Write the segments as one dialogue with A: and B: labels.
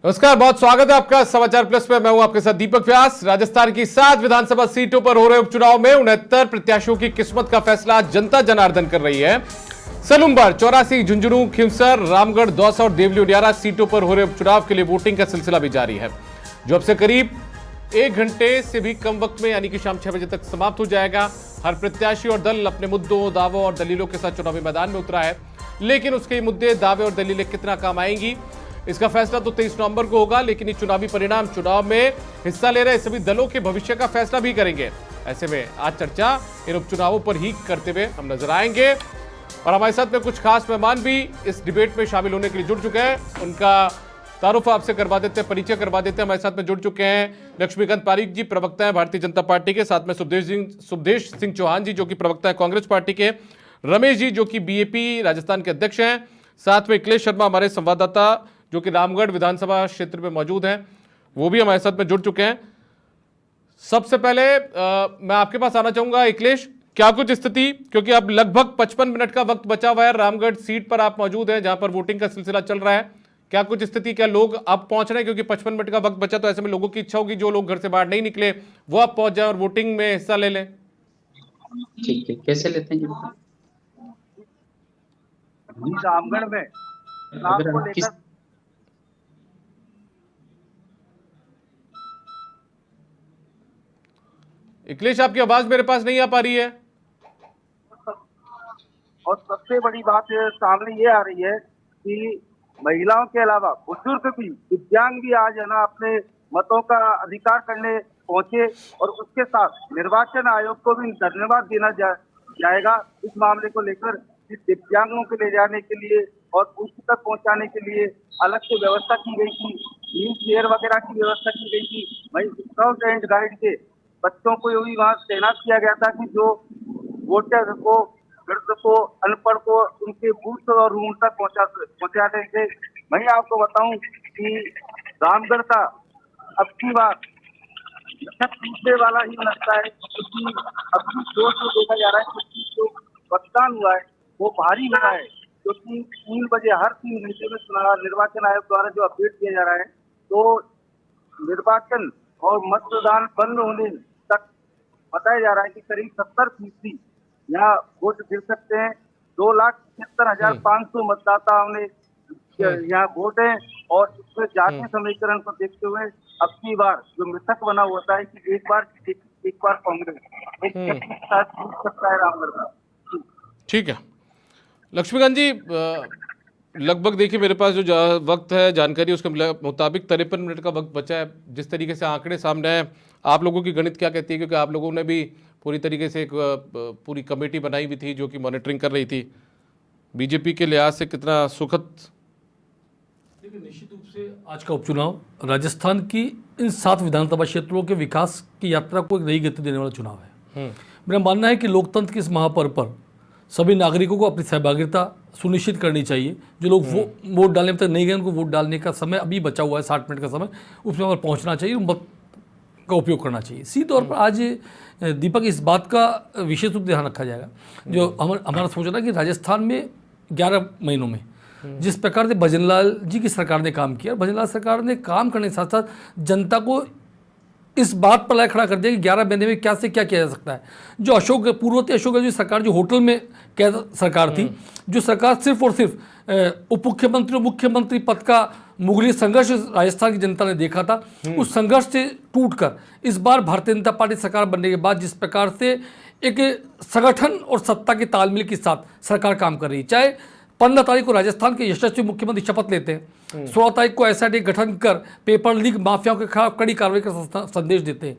A: नमस्कार, बहुत स्वागत है आपका समाचार प्लस में। मैं हूं आपके साथ दीपक व्यास। राजस्थान की 7 विधानसभा सीटों पर हो रहे उपचुनाव में 69 प्रत्याशियों की किस्मत का फैसला जनता जनार्दन कर रही है। सलूमबार, चौरासी, झुंझुनू, खिमसर, रामगढ़, दौसा और देवली उडियारा सीटों पर हो रहे उपचुनाव के लिए वोटिंग का सिलसिला भी जारी है, जो अब से करीब 1 घंटे से भी कम वक्त में यानी कि शाम 6 बजे तक समाप्त हो जाएगा। हर प्रत्याशी और दल अपने मुद्दों, दावों और दलीलों के साथ चुनावी मैदान में उतरा है, लेकिन उसके मुद्दे, दावे और दलीलें कितना काम आएंगी, इसका फैसला तो 23 नवंबर को होगा। लेकिन ये चुनावी परिणाम चुनाव में हिस्सा ले रहे सभी दलों के भविष्य का फैसला भी करेंगे। ऐसे में आज चर्चा इन उपचुनावों पर ही करते हुए हम नजर आएंगे और हमारे साथ में कुछ खास मेहमान भी इस डिबेट में शामिल होने के लिए जुड़ चुके हैं। उनका तारुफ आपसे करवा देते हैं, परिचय करवा देते हैं। हमारे साथ में जुड़ चुके हैं लक्ष्मीकांत पारीक जी, प्रवक्ता है भारतीय जनता पार्टी के, साथ में सुभदेश सिंह चौहान जी, जो कि प्रवक्ता है कांग्रेस पार्टी के, रमेश जी, जो कि बीएपी राजस्थान के अध्यक्ष हैं, साथ में अखिलेश शर्मा, हमारे संवाददाता, जो कि रामगढ़ विधानसभा क्षेत्र में मौजूद हैं, वो भी हमारे साथ में जुड़ चुके हैं। सबसे पहले मैं आपके पास आना चाहूंगा अखिलेश, क्या कुछ स्थिति, क्योंकि अब लगभग 55 मिनट का वक्त बचा हुआ है। रामगढ़ सीट पर आप मौजूद हैं जहां पर वोटिंग का सिलसिला चल रहा है। क्या कुछ स्थिति, क्या लोग अब पहुंच रहे हैं? क्योंकि 55 मिनट का वक्त बचा, तो ऐसे में लोगों की इच्छा होगी जो लोग घर से बाहर नहीं निकले वो अब पहुंच जाए और वोटिंग में हिस्सा ले लें।
B: ठीक है, कैसे लेते हैं
C: रामगढ़ में
B: अगर
C: को
B: आप किस
C: लेकर
A: अखिलेश, आपकी आवाज मेरे पास नहीं आ पा रही है।
C: और सबसे बड़ी बात सामने ये आ रही है कि महिलाओं के अलावा बुजुर्ग भी, दिव्यांग भी आज है ना अपने मतों का अधिकार करने पहुंचे। और उसके साथ निर्वाचन आयोग को भी धन्यवाद देना जाएगा इस मामले को लेकर कि दिव्यांगों के ले जाने के लिए और बूथ तक पहुंचाने के लिए अलग से व्यवस्था की गई थी, व्हील चेयर वगैरह की व्यवस्था की गई थी। वही स्काउट एंड गाइड के बच्चों को भी वहाँ तैनात किया गया था कि जो वोटर को, वृद्ध को, अनपढ़ को उनके बूथ और रूम तक पहुंचा देंगे। मैं आपको बताऊं कि रामगढ़ का अब की बार टूटने वाला ही लगता है, क्योंकि अभी जो देखा जा रहा है कि जो मतदान हुआ है वो भारी हुआ है, क्योंकि 3 बजे हर 3 घंटे में निर्वाचन आयोग द्वारा जो अपडेट किया जा रहा है, तो निर्वाचन और मतदान बंद होने तक बताया जा रहा है कि करीब 70% यहाँ वोट गिर सकते हैं। 2,76,500 मतदाताओं ने यहाँ वोट है। और इसमें जातीय समीकरण को देखते हुए अब की बार जो मृतक बना होता है कि एक बार कांग्रेस एक साथ जीत सकता है रामगढ़ का।
A: ठीक है लक्ष्मीकांत जी, लगभग देखिए मेरे पास जो वक्त है, जानकारी उसके मुताबिक 53 मिनट का वक्त बचा है। जिस तरीके से आंकड़े सामने हैं, आप लोगों की गणित क्या कहती है? क्योंकि आप लोगों ने भी पूरी तरीके से एक पूरी कमेटी बनाई हुई थी जो कि मॉनिटरिंग कर रही थी। बीजेपी के लिहाज से कितना सुखद?
D: देखिए, निश्चित रूप से आज का उपचुनाव राजस्थान की इन 7 विधानसभा क्षेत्रों के विकास की यात्रा को एक नई गति देने वाला चुनाव है। मेरा मानना है कि लोकतंत्र के इस महापर्व पर सभी नागरिकों को अपनी सहभागिता सुनिश्चित करनी चाहिए। जो लोग वोट डालने तक नहीं गए, उनको वोट डालने का समय अभी बचा हुआ है, 60 मिनट का समय, उसमें पर पहुंचना चाहिए, मत का उपयोग करना चाहिए। इसी तौर पर आज दीपक, इस बात का विशेष रूप ध्यान रखा जाएगा जो हमारा सोचना कि राजस्थान में 11 महीनों में जिस प्रकार से भजनलाल जी की सरकार ने काम किया, भजनलाल सरकार ने काम करने के साथ साथ जनता को इस बात पर लायक खड़ा कर दिया कि 11 महीने में क्या से क्या किया जा सकता है। जो पूर्ववर्ती अशोक गहलोत सरकार, जो होटल में कैद सरकार थी, जो सरकार सिर्फ और सिर्फ उप मुख्यमंत्री और मुख्यमंत्री पद का मुगली संघर्ष राजस्थान की जनता ने देखा था, उस संघर्ष से टूटकर इस बार भारतीय जनता पार्टी सरकार बनने के बाद जिस प्रकार से एक संगठन और सत्ता के तालमेल के साथ सरकार काम कर रही है, चाहे 15 तारीख को राजस्थान के यशस्वी मुख्यमंत्री शपथ लेते हैं, 16 तारीख को एसआईटी गठन कर पेपर लीक माफियाओं के खिलाफ कड़ी कार्रवाई का संदेश देते हैं।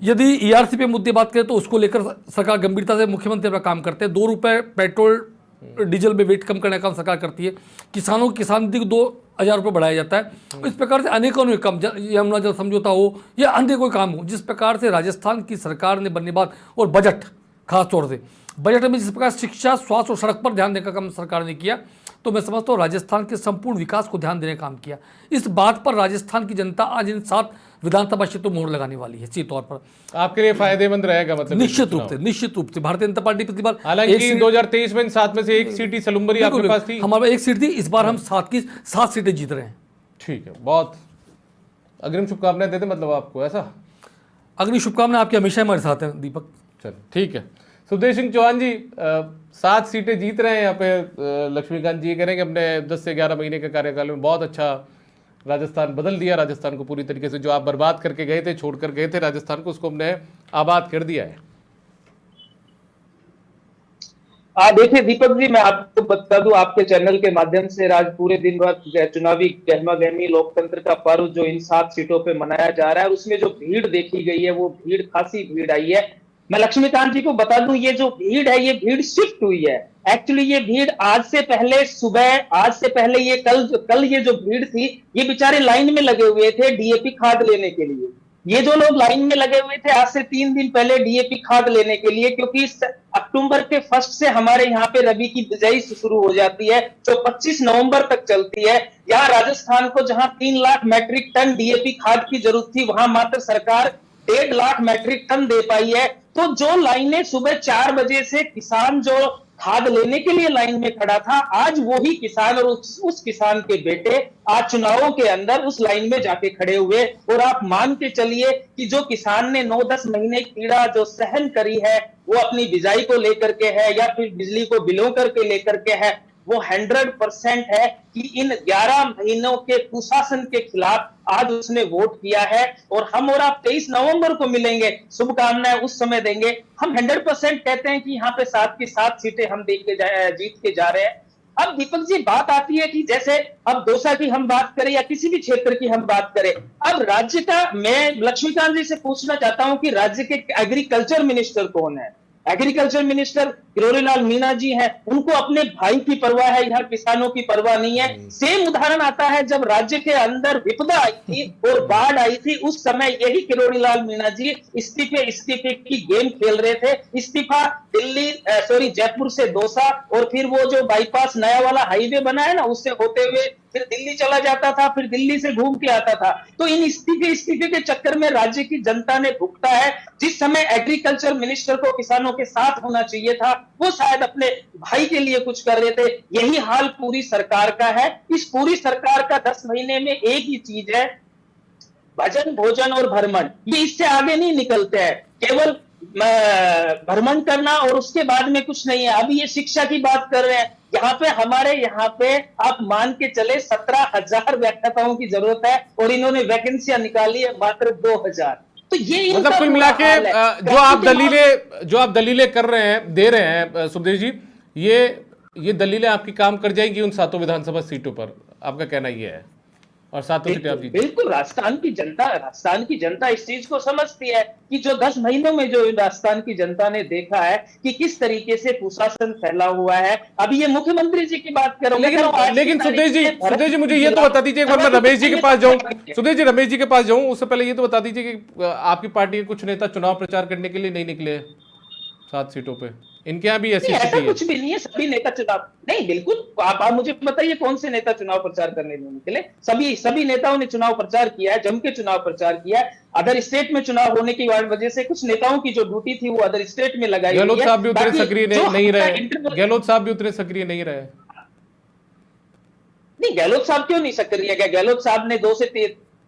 D: यदि ईआरसी पे मुद्दे बात करें तो उसको लेकर सरकार गंभीरता से मुख्यमंत्री अपना काम करते हैं। 2 रुपये पेट्रोल डीजल में वेट कम करने का काम सरकार करती है। किसानों की किसान निधि को 2,000 रुपये बढ़ाया जाता है। इस प्रकार से अनेकों में काम, यमुना जल समझौता हो या अन्य कोई काम हो, जिस प्रकार से राजस्थान की सरकार ने बनने बाद, और बजट खास तौर से बजट में जिस प्रकार शिक्षा, स्वास्थ्य और सड़क पर ध्यान देने का काम सरकार ने किया, तो मैं समझता हूँ राजस्थान के संपूर्ण विकास को ध्यान देने का काम किया। इस बात पर राजस्थान की जनता आज इन 7 विधानसभा क्षेत्रों में मोहर लगाने वाली है। सीधे तौर पर आपके लिए फायदेमंद रहेगा, मतलब निश्चित रूप से भारतीय जनता पार्टी पिछली बार, हालांकि 2023 में 7 में से 1 सीट ही सलूमबारी आपके पास थी, हमारे 1 सीट थी। इस बार हम 7 की 7 सीटें जीत रहे हैं।
A: ठीक है, बहुत अग्रिम शुभकामनाएं देते मतलब आपको, ऐसा?
D: अग्नि शुभकामनाएं आपके हमेशा हमारे साथ हैं दीपक।
A: चलो ठीक है। सुखदेव सिंह चौहान जी 7 सीटें जीत रहे हैं यहाँ पे। लक्ष्मीकांत जी कह रहे हैं कि हमने 10 से 11 महीने के कार्यकाल में बहुत अच्छा राजस्थान बदल दिया, राजस्थान को पूरी तरीके से जो आप बर्बाद करके गए थे, छोड़कर गए थे राजस्थान को, उसको हमने आबाद कर दिया है।
E: देखिए दीपक जी, मैं आपको बता दूं आपके चैनल के माध्यम से आज पूरे दिन भर चुनावी गहमा गहमी लोकतंत्र का पर्व जो इन 7 सीटों पे मनाया जा रहा है, उसमें जो भीड़ देखी गई है वो भीड़ खासी भीड़ आई है। मैं लक्ष्मीकांत जी को बता दूं, ये जो भीड़ है ये भीड़ शिफ्ट हुई है। एक्चुअली ये भीड़ आज से पहले ये कल ये जो भीड़ थी, ये बेचारे लाइन में लगे हुए थे डीएपी खाद लेने के लिए। ये जो लोग लाइन में लगे हुए थे आज से 3 दिन पहले डीएपी खाद लेने के लिए, क्योंकि अक्टूबर के 1 से हमारे यहाँ पे रबी की बिजाई शुरू हो जाती है जो 25 नवंबर तक चलती है। यहाँ राजस्थान को जहां 3 लाख मैट्रिक टन डीएपी खाद की जरूरत थी, वहां मात्र सरकार 1.5 लाख मैट्रिक टन दे पाई है। तो जो लाइनें सुबह 4 बजे से किसान जो खाद लेने के लिए लाइन में खड़ा था, आज वही किसान और उस किसान के बेटे आज चुनावों के अंदर उस लाइन में जाके खड़े हुए। और आप मान के चलिए कि जो किसान ने 9-10 महीने पीड़ा जो सहन करी है, वो अपनी बिजाई को लेकर के है या फिर बिजली को बिलों करके लेकर के है, वो 100% है कि इन 11 महीनों के कुशासन के खिलाफ आज उसने वोट किया है। और हम और आप 23 नवंबर को मिलेंगे, शुभकामनाएं उस समय देंगे। हम 100% कहते हैं कि यहाँ पे 7 की 7 सीटें हम जीत के जा रहे हैं। अब दीपक जी बात आती है कि जैसे अब दौसा की हम बात करें या किसी भी क्षेत्र की हम बात करें, अब राज्य का मैं लक्ष्मीकांत जी से पूछना चाहता हूं कि राज्य के एग्रीकल्चर मिनिस्टर कौन है? एग्रीकल्चर मिनिस्टर किरोड़ीलाल मीणा जी हैं। उनको अपने भाई की परवाह है, यहाँ किसानों की परवाह नहीं है। सेम उदाहरण आता है जब राज्य के अंदर विपदा आई थी और बाढ़ आई थी, उस समय यही किरोड़ीलाल मीणा जी इस्तीफे की गेम खेल रहे थे। इस्तीफा जयपुर से दौसा और फिर वो जो बाईपास नया वाला हाईवे बना है ना, उससे होते हुए फिर दिल्ली चला जाता था, फिर दिल्ली से घूम के आता था। तो इन इस्तीफे के चक्कर में राज्य की जनता ने भुगता है। जिस समय एग्रीकल्चर मिनिस्टर को किसानों के साथ होना चाहिए था, वो शायद अपने भाई के लिए कुछ कर रहे थे। यही हाल पूरी सरकार का है। इस पूरी सरकार का 10 महीने में एक ही चीज है, भजन भोजन और भ्रमण। ये इससे आगे नहीं निकलते हैं, केवल भ्रमण करना और उसके बाद में कुछ नहीं है। अभी ये शिक्षा की बात कर रहे हैं, हमारे यहाँ पे आप मान के चले 17,000 व्याख्याताओं की जरूरत है और इन्होंने वैकेंसियां निकाली है मात्र 2,000। तो ये
A: मतलब कुल मिला के जो आप दलीलें कर रहे हैं, दे रहे हैं सुखदेव जी, ये दलीलें आपकी काम कर जाएंगी उन 7 विधानसभा सीटों पर, आपका कहना ये है? और 7 सीटें आप जीते।
E: बिल्कुल, राजस्थान की जनता इस चीज को समझती है कि जो 10 महीनों में जो राजस्थान की जनता ने देखा है कि किस तरीके से कुशासन फैला हुआ है। अभी ये मुख्यमंत्री जी की बात करो,
A: लेकिन सुखदेव जी मुझे ये तो बता दीजिए, एक बार मैं रमेश जी के पास जाऊं, सुखदेव जी रमेश जी के पास जाऊं, उससे पहले ये तो बता दीजिए कि आपकी पार्टी के कुछ नेता चुनाव प्रचार करने के लिए नहीं निकले 7 सीटों पे, इनके यहाँ भी ऐसी स्थिति है?
E: कुछ भी नहीं है, सभी नेता चुनाव नहीं, बिल्कुल आप मुझे बताइए कौन से नेता चुनाव प्रचार करने नहीं निकले? सभी नेताओं ने चुनाव प्रचार किया है, जम के चुनाव प्रचार किया है। अदर स्टेट में चुनाव होने की वजह से कुछ नेताओं की जो ड्यूटी थी वो अदर स्टेट में लगाई गई है।
A: गहलोत साहब भी उतने सक्रिय नहीं रहे।
E: नहीं, गहलोत साहब क्यों नहीं सक्रिय है? गहलोत साहब ने 2 से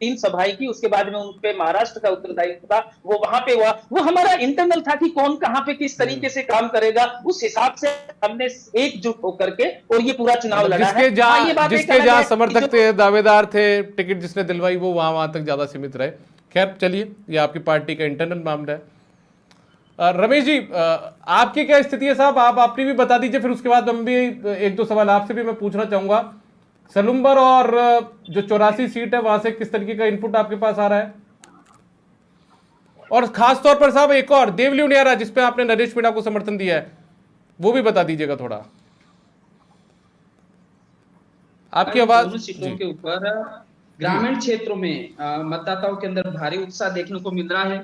E: 3 सभाएं की, उसके बाद में उन पे महाराष्ट्र का उत्तरदायित्व था, वो वहां पे हुआ। वो हमारा इंटरनल था कि कौन कहां पे किस तरीके से काम करेगा, उस हिसाब से हमने एकजुट होकर के और ये पूरा चुनाव लड़ा है।
A: जिसके जहां समर्थक थे, दावेदार थे, टिकट जिसने दिलवाई वो वहां तक ज्यादा सीमित रहे। खैर चलिए, ये आपकी पार्टी का इंटरनल मामला है। रमेश जी, आपकी क्या स्थिति है साहब? आप अपनी भी बता दीजिए, फिर उसके बाद हम भी 1-2 सवाल आपसे भी मैं पूछना चाहूंगा। सलुम्बर और जो 84 सीट है वहां से किस तरीके का इनपुट आपके पास आ रहा है? और खास तौर पर साहब एक और देवली उनियारा जिसपे आपने नरेश मीणा को समर्थन दिया है, वो भी बता दीजिएगा थोड़ा। आपकी आवाज
B: सीटों के ऊपर ग्रामीण क्षेत्रों में मतदाताओं के अंदर भारी उत्साह देखने को मिल रहा है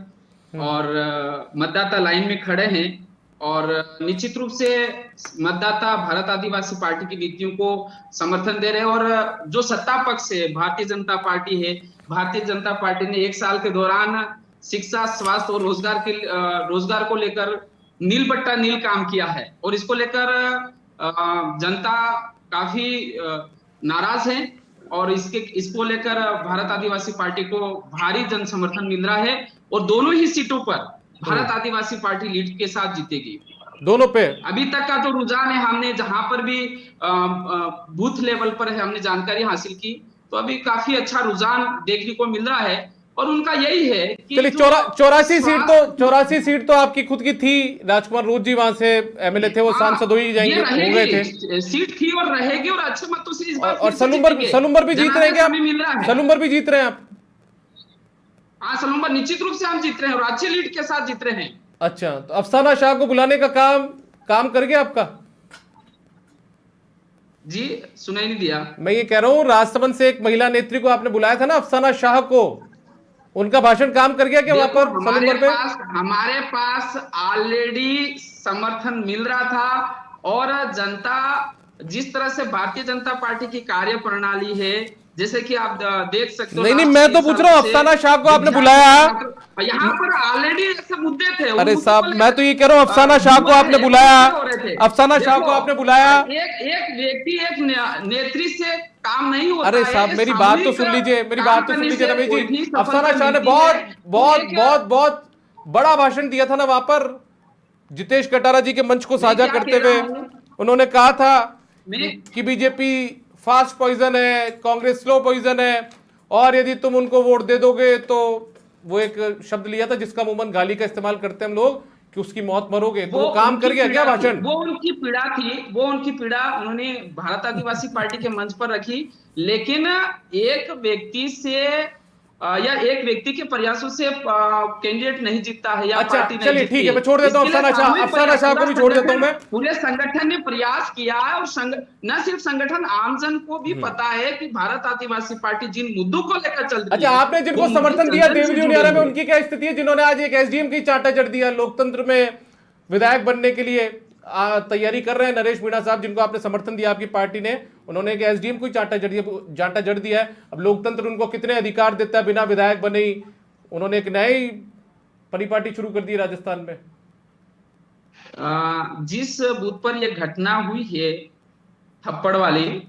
B: और मतदाता लाइन में खड़े हैं और निश्चित रूप से मतदाता भारत आदिवासी पार्टी की नीतियों को समर्थन दे रहे हैं। और जो सत्ता पक्ष है भारतीय जनता पार्टी है, भारतीय जनता पार्टी ने 1 साल के दौरान शिक्षा, स्वास्थ्य और रोजगार को लेकर नील काम किया है और इसको लेकर जनता काफी नाराज है। और इसको लेकर भारत आदिवासी पार्टी को भारी जन समर्थन मिल रहा है और दोनों ही सीटों पर भारत आदिवासी पार्टी लीड के साथ जीतेगी।
A: दोनों पे
B: अभी तक का जो रुझान है, हमने जहां पर भी बूथ लेवल पर है हमने जानकारी हासिल की, तो अभी काफी अच्छा रुझान देखने को मिल रहा है और उनका यही है कि
A: चलिए 84 सीट तो आपकी खुद की थी। राजकुमार रोज जी वहां से एमएलए थे, वो सांसद हो ही जाएंगे, हो गए थे।
B: सीट थी और रहेगी और अच्छे मतों से इस बार
A: और सलूम्बर भी जीत रहे हैं क्या आप? सलूम्बर भी जीत रहे हैं आप?
B: हाँ, सलूम्बर निश्चित रूप से हम जीत रहे हैं और अच्छे लीड के साथ जीत रहे हैं।
A: अच्छा, तो अफसाना शाह को बुलाने का काम कर गया आपका?
B: जी, सुनाई नहीं दिया।
A: मैं ये कह रहा हूँ, राजसमंद से एक महिला नेत्री को आपने बुलाया था ना, अफसाना शाह को, उनका भाषण काम कर गया क्या वहां पर सलूम्बर पे?
B: हमारे पास ऑलरेडी समर्थन मिल रहा था और जनता जिस तरह से भारतीय जनता पार्टी की कार्य प्रणाली है, जैसे कि आप देख सकते हो।
A: नहीं, मैं तो पूछ रहा हूँ, अफसाना शाह को आपने बुलाया?
B: यहाँ पर ऑलरेडी ऐसे मुद्दे थे।
A: अरे साहब, मैं तो ये कह रहा हूँ, अफसाना शाह को आपने बुलाया? अफसाना शाह को आपने बुलाया?
B: एक व्यक्ति एक नेत्री से काम नहीं होता।
A: अरे साहब, मेरी बात तो सुन लीजिए, रमेश जी। अफसाना शाह ने बहुत बड़ा भाषण दिया था ना वहां पर, जितेश कटारा जी के मंच को साझा करते हुए। उन्होंने कहा था कि बीजेपी फास्ट पॉइजन है, कांग्रेस स्लो पॉइजन है, और यदि तुम उनको वोट दे दोगे तो वो एक शब्द लिया था जिसका मुंबन गाली का इस्तेमाल करते हैं हम लोग, कि उसकी मौत मरोगे। तो वो काम कर गया क्या भाषण?
B: वो उनकी पीड़ा थी, वो उनकी पीड़ा उन्होंने भारत आदिवासी पार्टी के मंच पर रखी, लेकिन एक व्यक्ति से या एक व्यक्ति के प्रयासों से कैंडिडेट नहीं जीतता है या पार्टी नहीं जीतती।
A: ठीक है, मैं छोड़ देता हूँ अफसाना शाह को भी छोड़ देता हूँ मैं।
B: पूरे संगठन ने प्रयास किया है और न सिर्फ संगठन, आमजन को भी पता है कि भारत आदिवासी पार्टी जिन मुद्दों को लेकर चल रही है।
A: अच्छा, आपने जिनको समर्थन दिया देवली उनियारा में, उनकी क्या स्थिति है, जिन्होंने आज एक एसडीएम की चांटा जड़ दिया? लोकतंत्र में विधायक बनने के लिए तैयारी कर रहे हैं नरेश मीणा साहब, जिनको आपने समर्थन दिया आपकी पार्टी ने, उन्होंने एक एसडीएम को चांटा जड़ दिया है। अब लोकतंत्र उनको कितने अधिकार देता है बिना विधायक बने ही? उन्होंने एक नई परिपाटी शुरू कर दी राजस्थान में।
B: जिस बूथ पर यह घटना हुई है थप्पड़ वाली,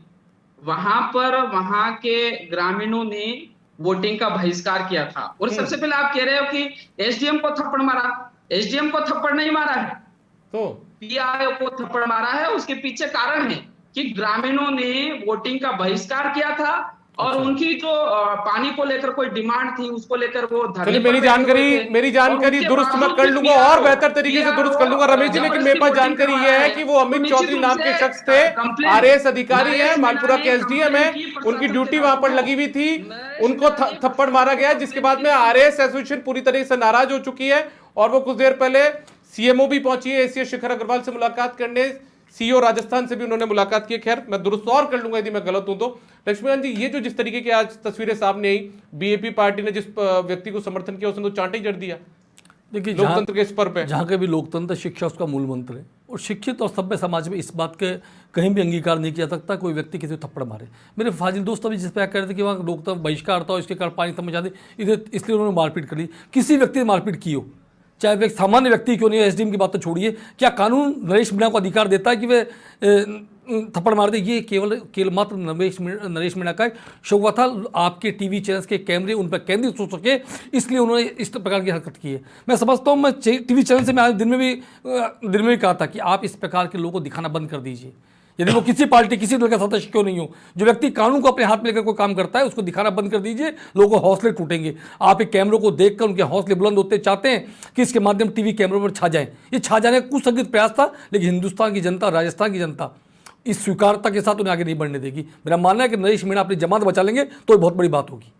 B: वहां पर वहां के ग्रामीणों ने वोटिंग का बहिष्कार किया था। और सबसे पहले आप कह रहे हो कि एसडीएम को थप्पड़ मारा। एसडीएम को थप्पड़ नहीं मारा है, तो पीआरओ को थप्पड़ मारा है। उसके पीछे कारण है कि ग्रामीणों ने वोटिंग का बहिष्कार किया था और उनकी जो पानी को लेकर कोई डिमांड थी, उसको लेकर वो धरने।
A: मेरी जानकारी दुरुस्त मैं कर लूंगा और बेहतर तरीके से दुरुस्त कर लूंगा रमेश जी, लेकिन मेरे पास जानकारी यह है कि वो अमित चौधरी नाम के शख्स थे, आरएएस अधिकारी है, मालपुरा के एसडीएम है, उनकी ड्यूटी वहां पर लगी हुई थी, उनको थप्पड़ मारा गया, जिसके बाद में आरएएस एसोसिएशन पूरी तरह से नाराज हो चुकी है। और वो कुछ देर पहले सीएमओ भी पहुंची है एसीएस शिखर अग्रवाल से मुलाकात करने, सीईओ राजस्थान से भी उन्होंने मुलाकात की। खैर, मैं दुरुस्त और कर लूंगा यदि मैं गलत हूं तो। लक्ष्मीकांत जी, ये जो जिस तरीके की आज तस्वीरें सामने आई, बीएपी पार्टी ने जिस व्यक्ति को समर्थन किया उसने तो चांटा ही जड़ दिया। देखिए, लोकतंत्र के स्तर पे, जहां के भी लोकतंत्र, शिक्षा उसका मूल मंत्र है, और शिक्षित और सभ्य समाज में इस बात के कहीं भी अंगीकार नहीं किया सकता कोई व्यक्ति किसी को थप्पड़ मारे। मेरे फाजिल दोस्त अभी जिस पे कह रहे थे कि वहाँ लोकतंत्र बहिष्कार था और इसके कारण पानी समझा दे, इसलिए उन्होंने मारपीट कर ली। किसी व्यक्ति ने मारपीट की हो, चाहे वे एक सामान्य व्यक्ति क्यों नहीं हो, एसडीएम की बात तो छोड़िए, क्या कानून नरेश मीणा को अधिकार देता है कि वे थप्पड़ मार दे? ये केवल मात्र नरेश मीणा का शौक था, आपके टीवी चैनल्स के कैमरे उन पर केंद्रित हो सके, इसलिए उन्होंने इस प्रकार की हरकत की है। मैं समझता हूँ, मैं टीवी चैनल से मैं आज दिन में भी कहा था कि आप इस प्रकार के लोगों को दिखाना बंद कर दीजिए। यदि वो किसी पार्टी, किसी दल का सदस्य क्यों नहीं हो, जो व्यक्ति कानून को अपने हाथ में लेकर कोई काम करता है उसको दिखाना बंद कर दीजिए, लोगों को हौसले टूटेंगे। आप एक कैमरों को देखकर उनके हौसले बुलंद होते चाहते हैं कि इसके माध्यम टीवी कैमरों पर छा जाएं। ये छा जाने का कुसंगत प्रयास था, लेकिन हिंदुस्तान की जनता, राजस्थान की जनता इस स्वीकारता के साथ उन्हें आगे नहीं बढ़ने देगी। मेरा मानना है कि नरेश मीणा अपनी जमानत बचा लेंगे तो बहुत बड़ी बात होगी।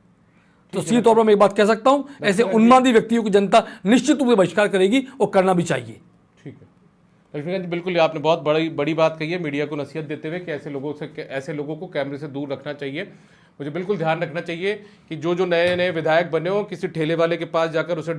A: तो सीधे तौर पर मैं एक बात कह सकता हूं, ऐसे उन्मादी व्यक्तियों की जनता निश्चित रूप से बहिष्कार करेगी और करना भी चाहिए। ठीक है लक्ष्मीकांत जी, बिल्कुल आपने बहुत बड़ी बात कही है, मीडिया को नसीहत देते हुए कि ऐसे लोगों को कैमरे से दूर रखना चाहिए। मुझे बिल्कुल ध्यान रखना चाहिए कि जो नए विधायक बने हो, किसी ठेले वाले के पास जाकर उसे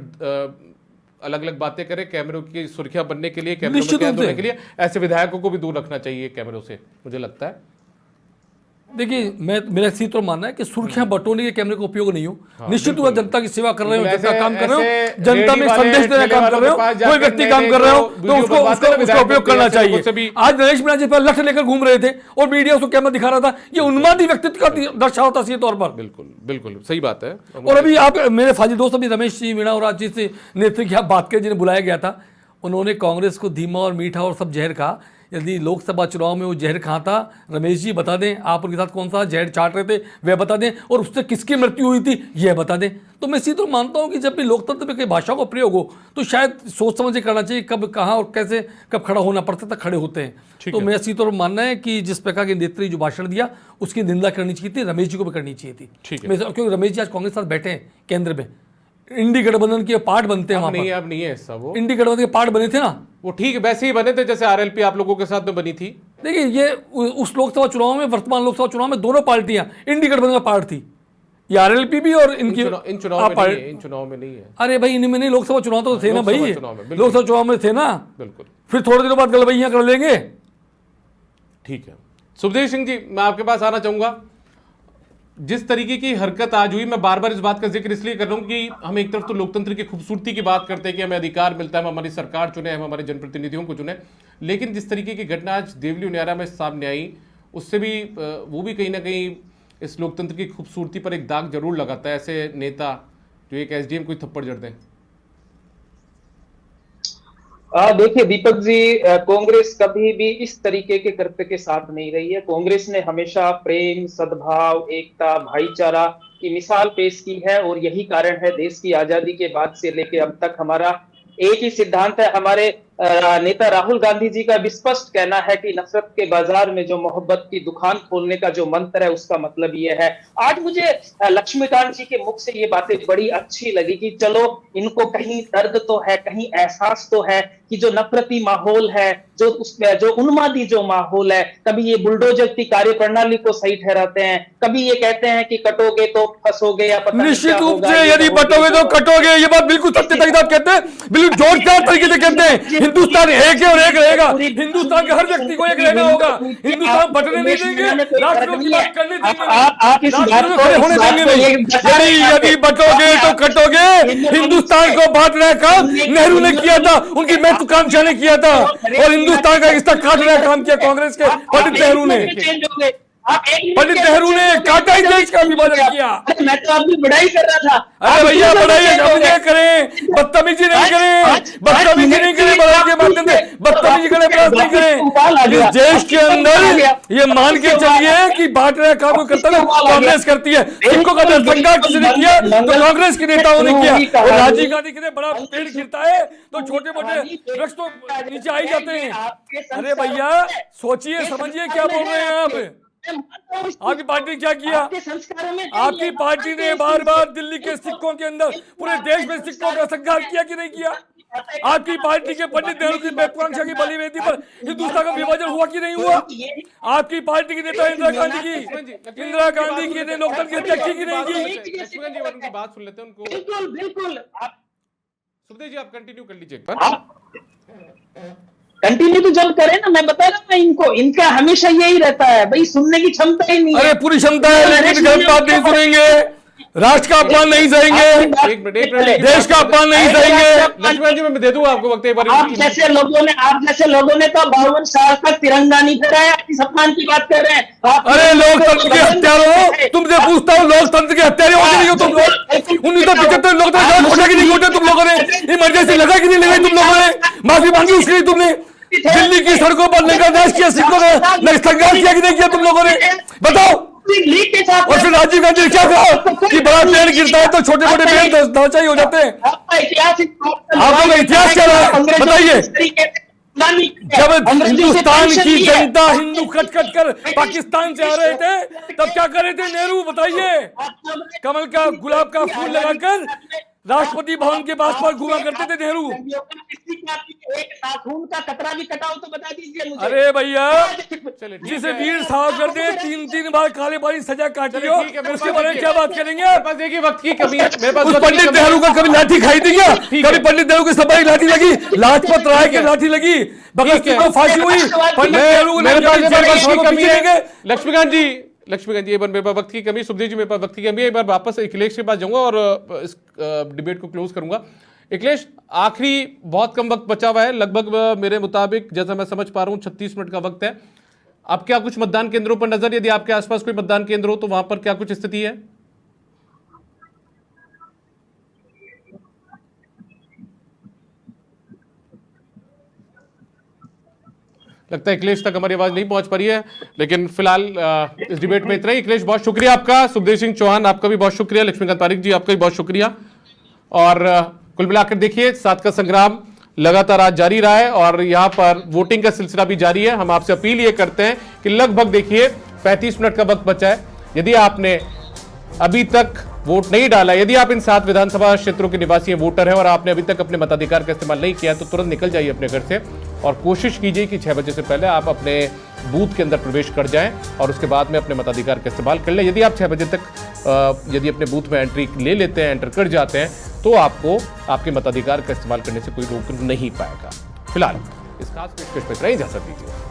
A: अलग अलग बातें करें कैमरों की सुर्खियां बनने के लिए, कैमरों में कैद होने के लिए, ऐसे विधायकों को भी दूर रखना चाहिए कैमरों से, मुझे लगता है।
D: देखिए, मेरा इसी तो मानना है कि सुर्खियां बटोरने के कैमरे का उपयोग नहीं हो। निश्चित रूप से जनता की सेवा कर रहे हो, जनता काम कर रहे हो, जनता में संदेश देने का काम कर रहे हो, कोई व्यक्ति काम कर रहे हो तो उसका उपयोग करना चाहिए। आज नरेश मीणा जी पर लठ लेकर घूम रहे थे और मीडिया उसको कैमरा दिखा रहा था, ये उन्मादी व्यक्तित्व का दर्शाव था सीधे तौर पर।
A: बिल्कुल बिल्कुल सही बात है।
D: और अभी आप मेरे फाजिल दोस्त अभी रमेश जी मीणा और आज जी से नेत्री की आप बात करें, जिन्हें बुलाया गया था, उन्होंने कांग्रेस को धीमा और मीठा और सब जहर कहा। यदि लोकसभा चुनाव में वो जहर कहाँ था, रमेश जी बता दें, आप उनके साथ कौन सा जहर चाट रहे थे वह बता दें, और उससे किसकी मृत्यु हुई थी यह बता दें। तो मैं सीधे मानता हूँ कि जब भी लोकतंत्र में कई भाषाओं का प्रयोग हो तो शायद सोच समझ के करना चाहिए, कब कहाँ और कैसे कब खड़ा होना पड़ता था, खड़े होते हैं। तो मेरा सीधे मानना है कि जिस प्रकार की नेत्री जो भाषण दिया उसकी निंदा करनी चाहिए थी, रमेश जी को भी करनी चाहिए थी, क्योंकि रमेश जी आज कांग्रेस के साथ बैठे हैं केंद्र में, इंडी गठबंधन के पार्ट बनते हैं वहां पर।
A: अब नहीं है ऐसा, वो
D: इंडी गठबंधन के पार्ट बने थे ना,
A: वो ठीक वैसे ही बने थे जैसे आरएलपी आप लोगों के साथ में बनी थी।
D: देखिए, ये उस लोकसभा चुनाव में, वर्तमान लोकसभा चुनाव में दोनों पार्टियां इंडी गठबंधन का पार्ट थी, ये आरएलपी भी और इनकी
A: इन चुनाव में नहीं है।
D: अरे भाई, इनमें नहीं, लोकसभा चुनाव तो थे ना भाई, लोकसभा चुनाव में थे ना,
A: बिल्कुल।
D: फिर थोड़े दिनों बाद गलबैया कर लेंगे।
A: ठीक है, सुखदेव सिंह जी मैं आपके पास आना चाहूंगा। जिस तरीके की हरकत आज हुई, मैं बार बार इस बात का जिक्र इसलिए कर रहा हूं कि हम एक तरफ तो लोकतंत्र की खूबसूरती की बात करते हैं कि हमें अधिकार मिलता है, हम हमारी सरकार चुने, हम हमारे जनप्रतिनिधियों को चुने, लेकिन जिस तरीके की घटना आज देवली उनियारा में सामने आई, उससे भी वो भी कहीं ना कहीं इस लोकतंत्र की खूबसूरती पर एक दाग जरूर लगाता है। ऐसे नेता जो एक एसडीएम को थप्पड़ जड़ दें।
E: देखिए दीपक जी, कांग्रेस कभी भी इस तरीके के कृत्य के साथ नहीं रही है। कांग्रेस ने हमेशा प्रेम, सद्भाव, एकता, भाईचारा की मिसाल पेश की है, और यही कारण है देश की आजादी के बाद से लेके अब तक हमारा एक ही सिद्धांत है। हमारे नेता राहुल गांधी जी का विस्पष्ट कहना है कि नफरत के बाजार में जो मोहब्बत की दुकान खोलने का जो मंत्र है, उसका मतलब ये है। आज मुझे लक्ष्मीकांत जी के मुख से ये बातें बड़ी अच्छी लगी कि चलो इनको कहीं दर्द तो है, कहीं एहसास तो है कि जो नफरती माहौल है, जो उसमें जो उन्मादी जो माहौल है, कभी ये बुलडोजर की कार्यप्रणाली को सही ठहराते हैं, कभी ये कहते हैं कि कटोगे तो फंसोगे या पता
D: निश्चित रूप से यदि बटोगे तो कटोगे, ये बात बिल्कुल सत्य तरीके से कहते हैं, बिल्कुल जोरदार तरीके से कहते हैं। हिंदुस्तान एक है और एक रहेगा, हिंदुस्तान के हर व्यक्ति को एक रहना होगा, हिंदुस्तान बटने नहीं देंगे, राष्ट्र की बात करने देंगे, होने देंगे नहीं। यदि बटोगे तो कटोगे, हिंदुस्तान को बांटने का नेहरू ने किया था, उनकी महत्वाकांक्षा ने किया था, और हिंदुस्तान का रिश्ता काटने का काम किया कांग्रेस के पंडित नेहरू ने। पंडित नेहरू ने काटा ही देश का विभाजन किया।
E: मैं तो आपकी बड़ाई कर रहा था।
D: अरे भैया, बड़ाई करें, बदतमीजी नहीं करें, बदतमीजी नहीं करें, बड़ाई के माध्यम से बदतमीजी करने प्रयास नहीं करें। इस देश के अंदर ये मान के चलिए कि बांटने का काम करता है कांग्रेस करती है, इनको का संघर्ष किसी ने किया तो कांग्रेस के नेताओं ने किया। और राजीव गांधी के बड़ा पेड़ गिरता है तो छोटे मोटे वृक्ष तो नीचे आ ही जाते हैं। अरे भैया, सोचिए समझिए क्या बोल रहे हैं आप। आपकी पार्टी ने क्या किया? आपकी पार्टी ने बार बार दिल्ली के सिक्कों के अंदर पूरे देश में सिक्कों का संघार किया कि नहीं किया? आपकी पार्टी के पंडित नेहरू की महत्वाकांक्षा की बलिवेदी पर हिंदुस्तान का विभाजन हुआ कि नहीं हुआ? आपकी पार्टी के नेता इंदिरा गांधी की लोकतंत्र की हत्या की कि नहीं की?
A: उनकी बात सुन लेते हैं उनको।
E: बिल्कुल बिल्कुल,
A: सुखदेव जी आप कंटिन्यू कर लीजिए एक बार।
E: कंटिन्यू तो जब करें ना, मैं बता रहा हूँ इनको, इनका हमेशा यही रहता है भाई, सुनने की क्षमता ही नहीं है।
D: अरे पूरी क्षमता है, लेकिन गलत बात नहीं सुनेंगे, राष्ट्र का अपमान नहीं सहेंगे, देश का अपमान नहीं सहेंगे।
A: लक्ष्मण जी मैं दे दूं आपको वक्त एक बार।
E: आप जैसे लोगों ने तो 52 साल तक तिरंगा नहीं फहराया, इस अपमान की बात कर रहे हैं।
D: अरे लोकतंत्र के हत्यारों, तुमसे पूछता हूँ, लोकतंत्र के हत्यारे होते नहीं हो तुम लोग? 1975 लोकतंत्र घोटा की नहीं घोटे तुम लोगों ने? इमरजेंसी लगा कि नहीं लगाई तुम लोगों ने? माफी मांगी उसके लिए तुमने? दिल्ली की सड़कों पर लेकर नाश किया, सिखों का संघर्ष किया कि नहीं किया तुम लोगों ने? बताओ। और फिर राजीव गांधी ने क्या कहा कि बड़ा पेड़ गिरता है तो छोटे मोटे पेड़ धराशायी हो जाते हैं। आप लोग इतिहास क्या रहा है बताइए? जब हिंदुस्तान की जनता हिंदू कट कट कर पाकिस्तान से आ रहे थे तब क्या कर रहे थे नेहरू? बताइए। कमल का गुलाब का फूल लगाकर राष्ट्रपति भवन के पास पर घूमा करते थे नेहरू।
E: एक नाखून का कतरा भी कटाओ तो बता दीजिए मुझे।
D: अरे भैया, जिसे वीर साहब कर दे 3-3 बार काले पानी सजा काटी हो, उसके बारे में क्या बात करेंगे?
A: देखिए वक्त की कमी है।
D: उस पंडित नेहरू का कभी लाठी खाई थी क्या? कभी पंडित नेहरू की सभा की लाठी लगी? लाजपत राय की लाठी लगी? भगत सिंह को फांसी हुई? पंडित नेहरू
A: लक्ष्मीकांत जी लक्ष्मीकांत जी, एक बार मेरे पास वक्त की कमी, सुखदेव जी मेरे पास वक्त की कमी है, एक बार वापस अखिलेश के पास जाऊंगा और इस डिबेट को क्लोज करूंगा। अखिलेश, आखिरी बहुत कम वक्त बचा हुआ है, लगभग मेरे मुताबिक जैसा मैं समझ पा रहा हूं 36 मिनट का वक्त है। अब क्या कुछ मतदान केंद्रों पर नजर, यदि आपके आसपास कोई मतदान केंद्र हो तो वहां पर क्या कुछ स्थिति है? लगता है अखिलेश तक हमारी आवाज नहीं पहुंच पा रही है, लेकिन फिलहाल इस डिबेट में इतना ही। अखिलेश, बहुत शुक्रिया आपका। सुखदेव सिंह चौहान, आपका भी बहुत शुक्रिया। लक्ष्मीकांत पारिक जी, आपका भी बहुत शुक्रिया। और कुल मिलाकर देखिए, 7 का संग्राम लगातार आज जारी रहा है और यहां पर वोटिंग का सिलसिला भी जारी है। हम आपसे अपील ये करते हैं कि लगभग देखिए 35 मिनट का वक्त बचा है। यदि आपने अभी तक वोट नहीं डाला, यदि आप इन 7 विधानसभा क्षेत्रों के निवासी वोटर हैं और आपने अभी तक अपने मताधिकार का इस्तेमाल नहीं किया, तो तुरंत निकल जाइए अपने घर से और कोशिश कीजिए कि 6 बजे से पहले आप अपने बूथ के अंदर प्रवेश कर जाएं और उसके बाद में अपने मताधिकार का इस्तेमाल कर लें। यदि आप 6 बजे तक यदि अपने बूथ में एंट्री ले लेते हैं, एंटर कर जाते हैं, तो आपको आपके मताधिकार का इस्तेमाल करने से कोई रोक नहीं पाएगा। फिलहाल इस खास पेशकश पर इतना ही इजाजत दीजिए।